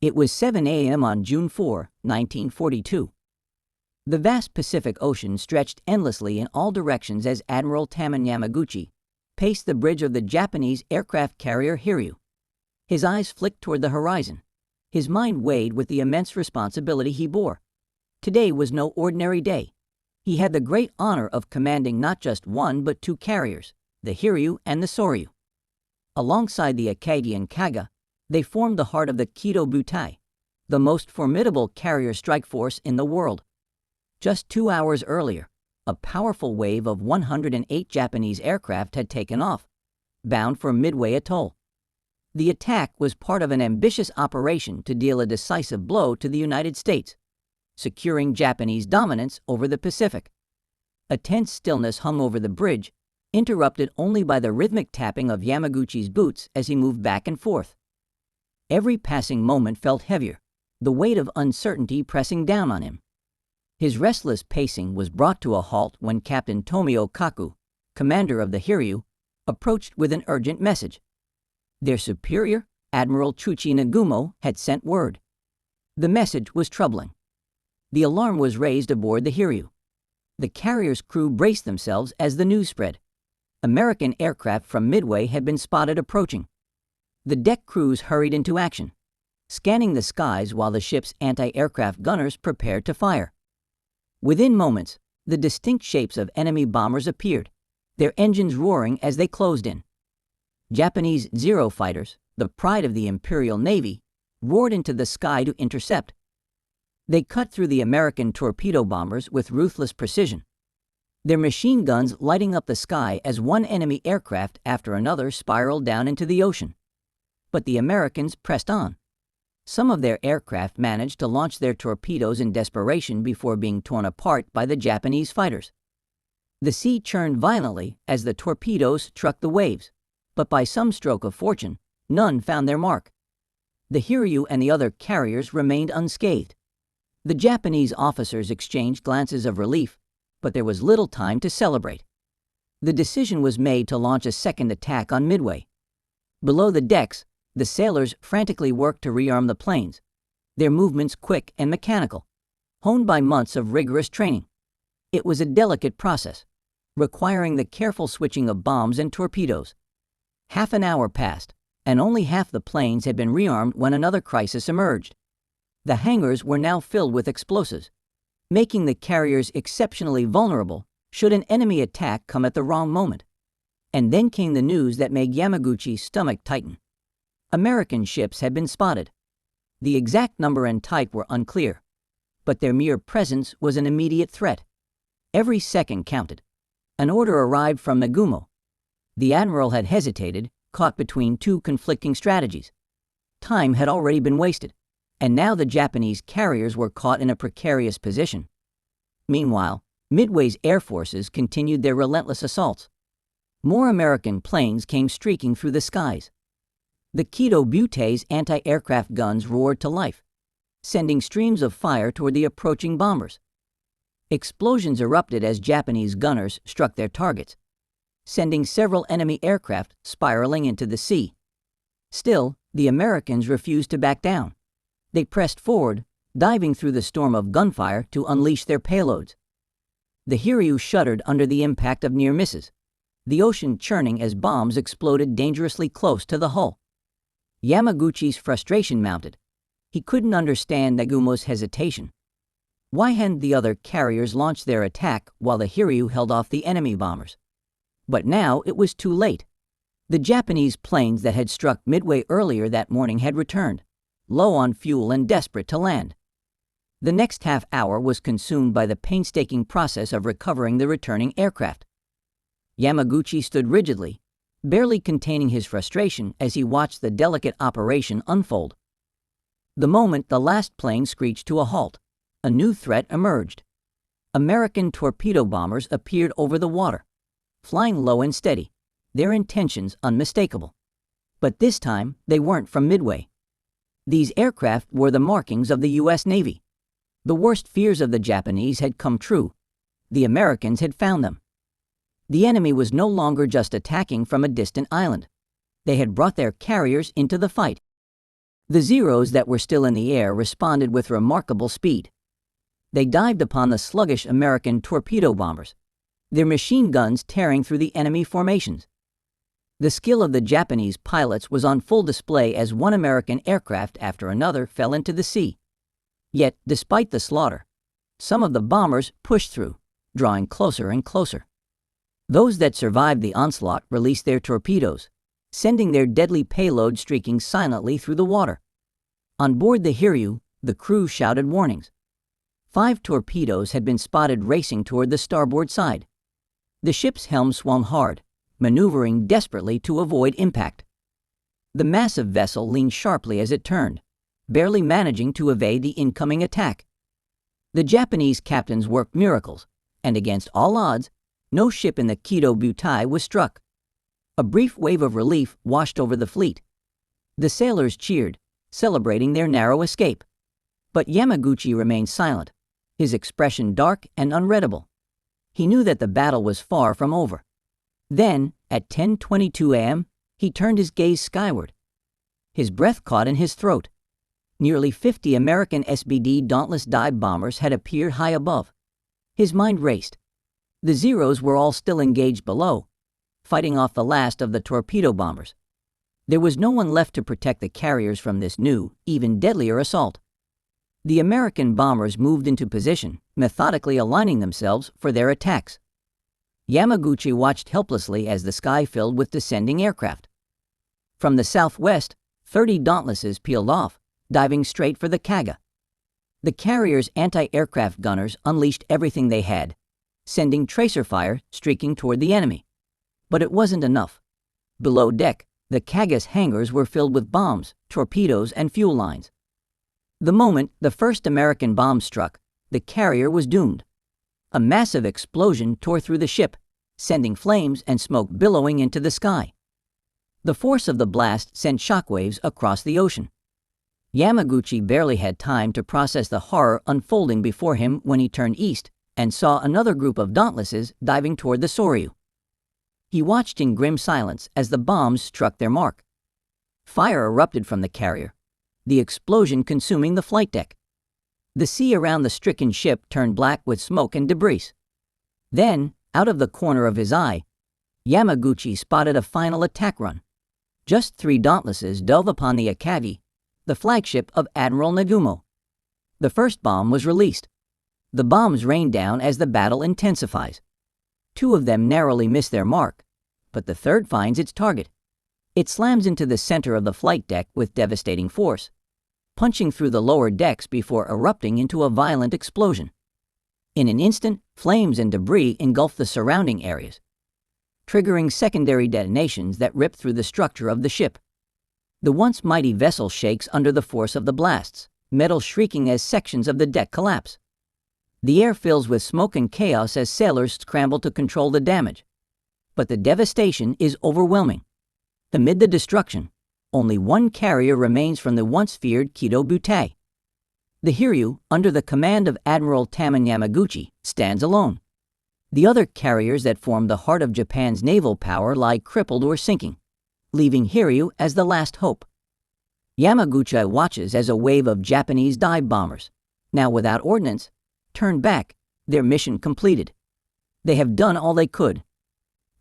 It was 7 a.m. on June 4, 1942. The vast Pacific Ocean stretched endlessly in all directions as Admiral Tamon Yamaguchi paced the bridge of the Japanese aircraft carrier Hiryuu. His eyes flicked toward the horizon. His mind weighed with the immense responsibility he bore. Today was no ordinary day. He had the great honor of commanding not just one but two carriers, the Hiryuu and the Soryu. Alongside the Akagi and Kaga, they formed the heart of the Kido Butai, the most formidable carrier strike force in the world. Just 2 hours earlier, a powerful wave of 108 Japanese aircraft had taken off, bound for Midway Atoll. The attack was part of an ambitious operation to deal a decisive blow to the United States, securing Japanese dominance over the Pacific. A tense stillness hung over the bridge, interrupted only by the rhythmic tapping of Yamaguchi's boots as he moved back and forth. Every passing moment felt heavier, the weight of uncertainty pressing down on him. His restless pacing was brought to a halt when Captain Tomio Kaku, commander of the Hiryuu, approached with an urgent message. Their superior, Admiral Chuchi Nagumo, had sent word. The message was troubling. The alarm was raised aboard the Hiryuu. The carrier's crew braced themselves as the news spread. American aircraft from Midway had been spotted approaching. The deck crews hurried into action, scanning the skies while the ship's anti-aircraft gunners prepared to fire. Within moments, the distinct shapes of enemy bombers appeared, their engines roaring as they closed in. Japanese Zero fighters, the pride of the Imperial Navy, roared into the sky to intercept. They cut through the American torpedo bombers with ruthless precision, their machine guns lighting up the sky as one enemy aircraft after another spiraled down into the ocean. But the Americans pressed on. Some of their aircraft managed to launch their torpedoes in desperation before being torn apart by the Japanese fighters. The sea churned violently as the torpedoes struck the waves, but by some stroke of fortune, none found their mark. The Hiryuu and the other carriers remained unscathed. The Japanese officers exchanged glances of relief, but there was little time to celebrate. The decision was made to launch a second attack on Midway. Below the decks, the sailors frantically worked to rearm the planes, their movements quick and mechanical, honed by months of rigorous training. It was a delicate process, requiring the careful switching of bombs and torpedoes. Half an hour passed, and only half the planes had been rearmed when another crisis emerged. The hangars were now filled with explosives, making the carriers exceptionally vulnerable should an enemy attack come at the wrong moment. And then came the news that made Yamaguchi's stomach tighten. American ships had been spotted. The exact number and type were unclear, but their mere presence was an immediate threat. Every second counted. An order arrived from Nagumo. The admiral had hesitated, caught between two conflicting strategies. Time had already been wasted, and now the Japanese carriers were caught in a precarious position. Meanwhile, Midway's air forces continued their relentless assaults. More American planes came streaking through the skies. The Kido Butei's anti-aircraft guns roared to life, sending streams of fire toward the approaching bombers. Explosions erupted as Japanese gunners struck their targets, sending several enemy aircraft spiraling into the sea. Still, the Americans refused to back down. They pressed forward, diving through the storm of gunfire to unleash their payloads. The Hiryuu shuddered under the impact of near misses, the ocean churning as bombs exploded dangerously close to the hull. Yamaguchi's frustration mounted. He couldn't understand Nagumo's hesitation. Why hadn't the other carriers launched their attack while the Hiryuu held off the enemy bombers? But now it was too late. The Japanese planes that had struck Midway earlier that morning had returned, low on fuel and desperate to land. The next half hour was consumed by the painstaking process of recovering the returning aircraft. Yamaguchi stood rigidly, barely containing his frustration as he watched the delicate operation unfold. The moment the last plane screeched to a halt, a new threat emerged. American torpedo bombers appeared over the water, flying low and steady, their intentions unmistakable. But this time, they weren't from Midway. These aircraft were the markings of the U.S. Navy. The worst fears of the Japanese had come true. The Americans had found them. The enemy was no longer just attacking from a distant island. They had brought their carriers into the fight. The Zeros that were still in the air responded with remarkable speed. They dived upon the sluggish American torpedo bombers, their machine guns tearing through the enemy formations. The skill of the Japanese pilots was on full display as one American aircraft after another fell into the sea. Yet, despite the slaughter, some of the bombers pushed through, drawing closer and closer. Those that survived the onslaught released their torpedoes, sending their deadly payload streaking silently through the water. On board the Hiryuu, the crew shouted warnings. 5 torpedoes had been spotted racing toward the starboard side. The ship's helm swung hard, maneuvering desperately to avoid impact. The massive vessel leaned sharply as it turned, barely managing to evade the incoming attack. The Japanese captains worked miracles, and against all odds, no ship in the Kido Butai was struck. A brief wave of relief washed over the fleet. The sailors cheered, celebrating their narrow escape. But Yamaguchi remained silent, his expression dark and unreadable. He knew that the battle was far from over. Then, at 10:22 a.m., he turned his gaze skyward. His breath caught in his throat. Nearly 50 American SBD Dauntless dive bombers had appeared high above. His mind raced. The Zeros were all still engaged below, fighting off the last of the torpedo bombers. There was no one left to protect the carriers from this new, even deadlier assault. The American bombers moved into position, methodically aligning themselves for their attacks. Yamaguchi watched helplessly as the sky filled with descending aircraft. From the southwest, 30 Dauntlesses peeled off, diving straight for the Kaga. The carrier's anti-aircraft gunners unleashed everything they had, sending tracer fire streaking toward the enemy. But it wasn't enough. Below deck, the Kaga's hangars were filled with bombs, torpedoes, and fuel lines. The moment the first American bomb struck, the carrier was doomed. A massive explosion tore through the ship, sending flames and smoke billowing into the sky. The force of the blast sent shockwaves across the ocean. Yamaguchi barely had time to process the horror unfolding before him when he turned east and saw another group of Dauntlesses diving toward the Soryu. He watched in grim silence as the bombs struck their mark. Fire erupted from the carrier, the explosion consuming the flight deck. The sea around the stricken ship turned black with smoke and debris. Then, out of the corner of his eye, Yamaguchi spotted a final attack run. Just 3 Dauntlesses dove upon the Akagi, the flagship of Admiral Nagumo. The first bomb was released. The bombs rained down as the battle intensifies. 2 of them narrowly miss their mark, but the third finds its target. It slams into the center of the flight deck with devastating force, punching through the lower decks before erupting into a violent explosion. In an instant, flames and debris engulfed the surrounding areas, triggering secondary detonations that ripped through the structure of the ship. The once mighty vessel shakes under the force of the blasts, metal shrieking as sections of the deck collapse. The air fills with smoke and chaos as sailors scramble to control the damage. But the devastation is overwhelming. Amid the destruction, only one carrier remains from the once feared Kido Butai. The Hiryuu, under the command of Admiral Tamon Yamaguchi, stands alone. The other carriers that form the heart of Japan's naval power lie crippled or sinking, leaving Hiryuu as the last hope. Yamaguchi watches as a wave of Japanese dive bombers, now without ordnance, turn back, their mission completed. They have done all they could.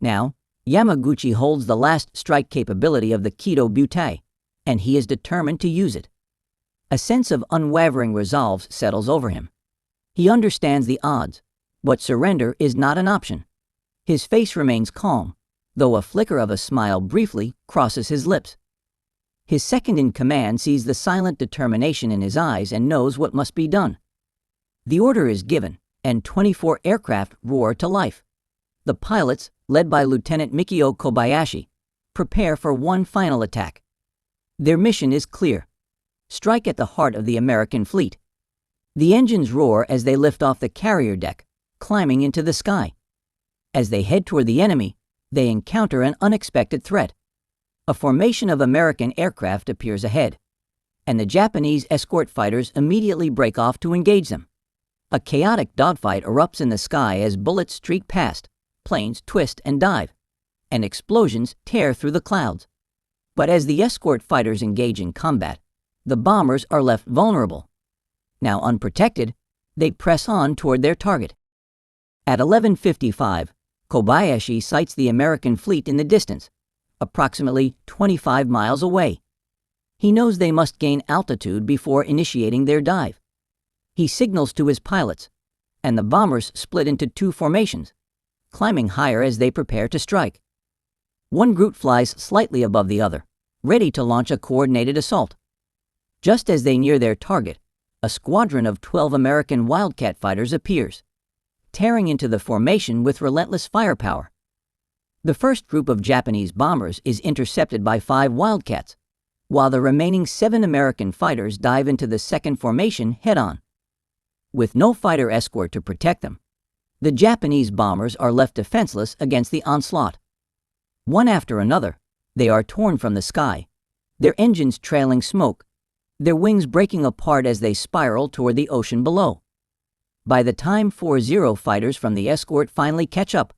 Now, Yamaguchi holds the last strike capability of the Kido Butai, and he is determined to use it. A sense of unwavering resolve settles over him. He understands the odds, but surrender is not an option. His face remains calm, though a flicker of a smile briefly crosses his lips. His second-in-command sees the silent determination in his eyes and knows what must be done. The order is given, and 24 aircraft roar to life. The pilots, led by Lieutenant Michio Kobayashi, prepare for one final attack. Their mission is clear: strike at the heart of the American fleet. The engines roar as they lift off the carrier deck, climbing into the sky. As they head toward the enemy, they encounter an unexpected threat. A formation of American aircraft appears ahead, and the Japanese escort fighters immediately break off to engage them. A chaotic dogfight erupts in the sky as bullets streak past, planes twist and dive, and explosions tear through the clouds. But as the escort fighters engage in combat, the bombers are left vulnerable. Now unprotected, they press on toward their target. At 11:55, Kobayashi sights the American fleet in the distance, approximately 25 miles away. He knows they must gain altitude before initiating their dive. He signals to his pilots, and the bombers split into two formations, climbing higher as they prepare to strike. One group flies slightly above the other, ready to launch a coordinated assault. Just as they near their target, a squadron of 12 American Wildcat fighters appears, tearing into the formation with relentless firepower. The first group of Japanese bombers is intercepted by 5 Wildcats, while the remaining 7 American fighters dive into the second formation head-on. With no fighter escort to protect them, the Japanese bombers are left defenseless against the onslaught. One after another, they are torn from the sky, their engines trailing smoke, their wings breaking apart as they spiral toward the ocean below. By the time 40 fighters from the escort finally catch up,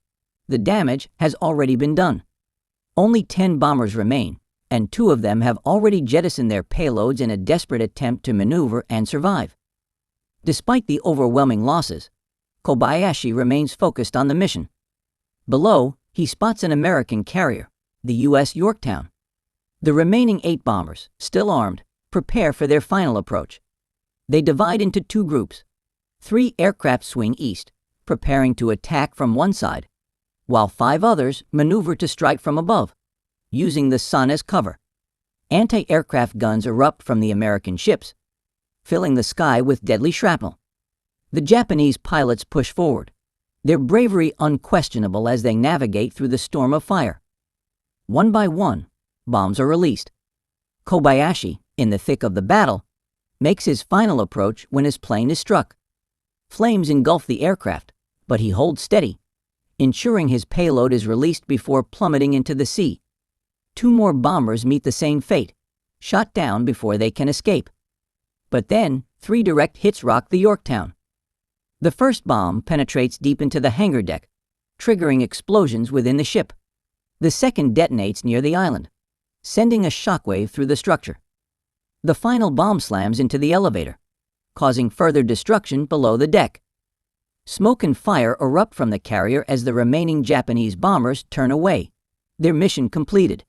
the damage has already been done. Only 10 bombers remain, and 2 of them have already jettisoned their payloads in a desperate attempt to maneuver and survive. Despite the overwhelming losses, Kobayashi remains focused on the mission. Below, he spots an American carrier, the USS Yorktown. The remaining 8 bombers, still armed, prepare for their final approach. They divide into 2 groups. 3 aircraft swing east, preparing to attack from one side, while 5 others maneuver to strike from above, using the sun as cover. Anti-aircraft guns erupt from the American ships, filling the sky with deadly shrapnel. The Japanese pilots push forward, their bravery unquestionable as they navigate through the storm of fire. One by one, bombs are released. Kobayashi, in the thick of the battle, makes his final approach when his plane is struck. Flames engulf the aircraft, but he holds steady, ensuring his payload is released before plummeting into the sea. 2 more bombers meet the same fate, shot down before they can escape. But then, 3 direct hits rock the Yorktown. The first bomb penetrates deep into the hangar deck, triggering explosions within the ship. The second detonates near the island, sending a shockwave through the structure. The final bomb slams into the elevator, causing further destruction below the deck. Smoke and fire erupt from the carrier as the remaining Japanese bombers turn away, their mission completed.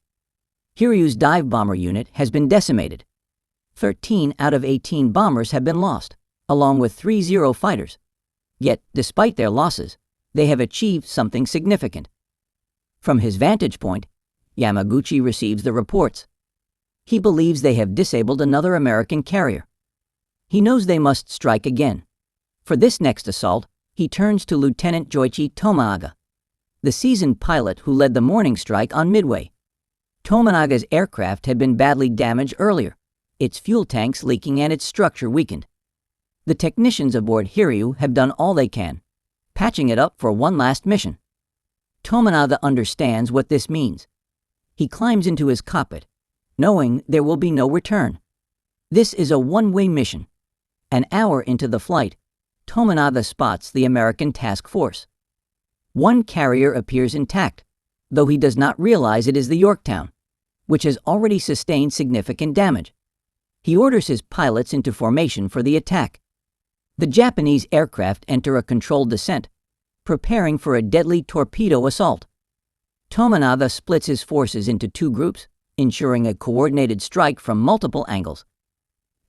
Hiryuu's dive bomber unit has been decimated. 13 out of 18 bombers have been lost, along with 30 fighters. Yet, despite their losses, they have achieved something significant. From his vantage point, Yamaguchi receives the reports. He believes they have disabled another American carrier. He knows they must strike again. For this next assault, he turns to Lieutenant Jōichi Tomonaga, the seasoned pilot who led the morning strike on Midway. Tomonaga's aircraft had been badly damaged earlier, its fuel tanks leaking and its structure weakened. The technicians aboard Hiryuu have done all they can, patching it up for one last mission. Tomonaga understands what this means. He climbs into his cockpit, knowing there will be no return. This is a one-way mission. An hour into the flight, Tomonaga spots the American task force. One carrier appears intact, though he does not realize it is the Yorktown, which has already sustained significant damage. He orders his pilots into formation for the attack. The Japanese aircraft enter a controlled descent, preparing for a deadly torpedo assault. Tomonaga splits his forces into 2 groups, ensuring a coordinated strike from multiple angles.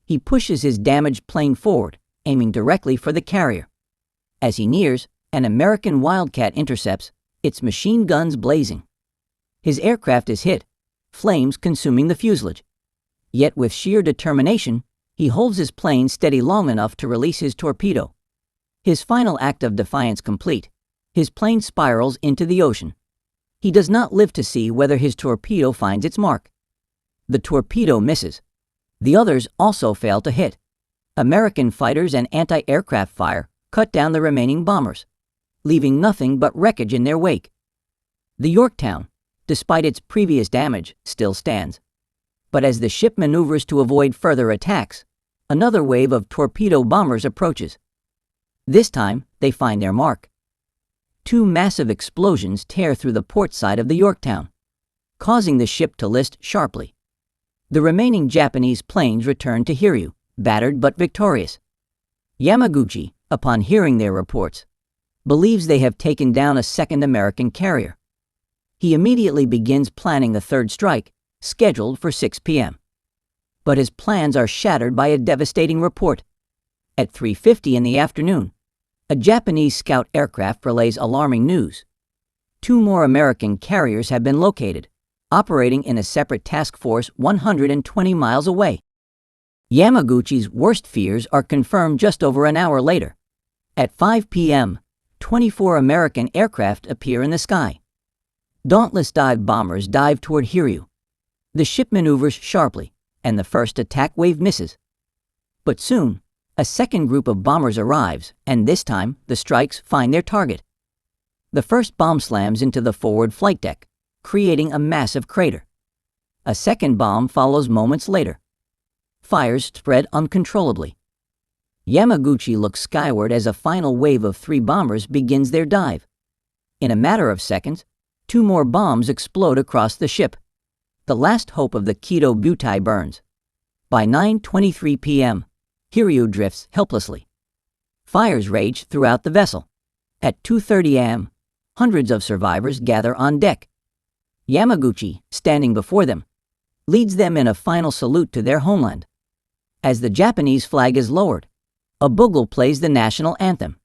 He pushes his damaged plane forward, aiming directly for the carrier. As he nears, an American Wildcat intercepts, its machine guns blazing. His aircraft is hit, flames consuming the fuselage. Yet with sheer determination, he holds his plane steady long enough to release his torpedo. His final act of defiance complete, his plane spirals into the ocean. He does not live to see whether his torpedo finds its mark. The torpedo misses. The others also fail to hit. American fighters and anti-aircraft fire cut down the remaining bombers, leaving nothing but wreckage in their wake. The Yorktown, despite its previous damage, still stands. But as the ship maneuvers to avoid further attacks, another wave of torpedo bombers approaches. This time, they find their mark. 2 massive explosions tear through the port side of the Yorktown, causing the ship to list sharply. The remaining Japanese planes returned to Hiryuu, battered but victorious. Yamaguchi, upon hearing their reports, believes they have taken down a second American carrier. He immediately begins planning a third strike, scheduled for 6 p.m. But his plans are shattered by a devastating report. At 3:50 in the afternoon, a Japanese scout aircraft relays alarming news. 2 more American carriers have been located, operating in a separate task force 120 miles away. Yamaguchi's worst fears are confirmed just over an hour later. At 5 p.m., 24 American aircraft appear in the sky. Dauntless dive bombers dive toward Hiryuu. The ship maneuvers sharply, and the first attack wave misses. But soon, a second group of bombers arrives, and this time the strikes find their target. The first bomb slams into the forward flight deck, creating a massive crater. A second bomb follows moments later. Fires spread uncontrollably. Yamaguchi looks skyward as a final wave of 3 bombers begins their dive. In a matter of seconds, 2 more bombs explode across the ship. The last hope of the Kido Butai burns. By 9:23 p.m., Hiryuu drifts helplessly. Fires rage throughout the vessel. At 2:30 a.m., hundreds of survivors gather on deck. Yamaguchi, standing before them, leads them in a final salute to their homeland. As the Japanese flag is lowered, a bugle plays the national anthem.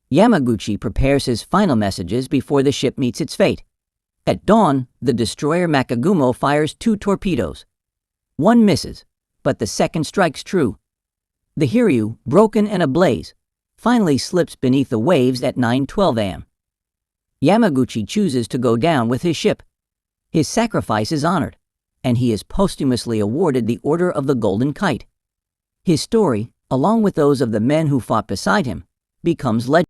Yamaguchi prepares his final messages before the ship meets its fate. At dawn, the destroyer Makagumo fires 2 torpedoes. One misses, but the second strikes true. The Hiryuu, broken and ablaze, finally slips beneath the waves at 9:12 a.m. Yamaguchi chooses to go down with his ship. His sacrifice is honored, and he is posthumously awarded the Order of the Golden Kite. His story, along with those of the men who fought beside him, becomes legendary.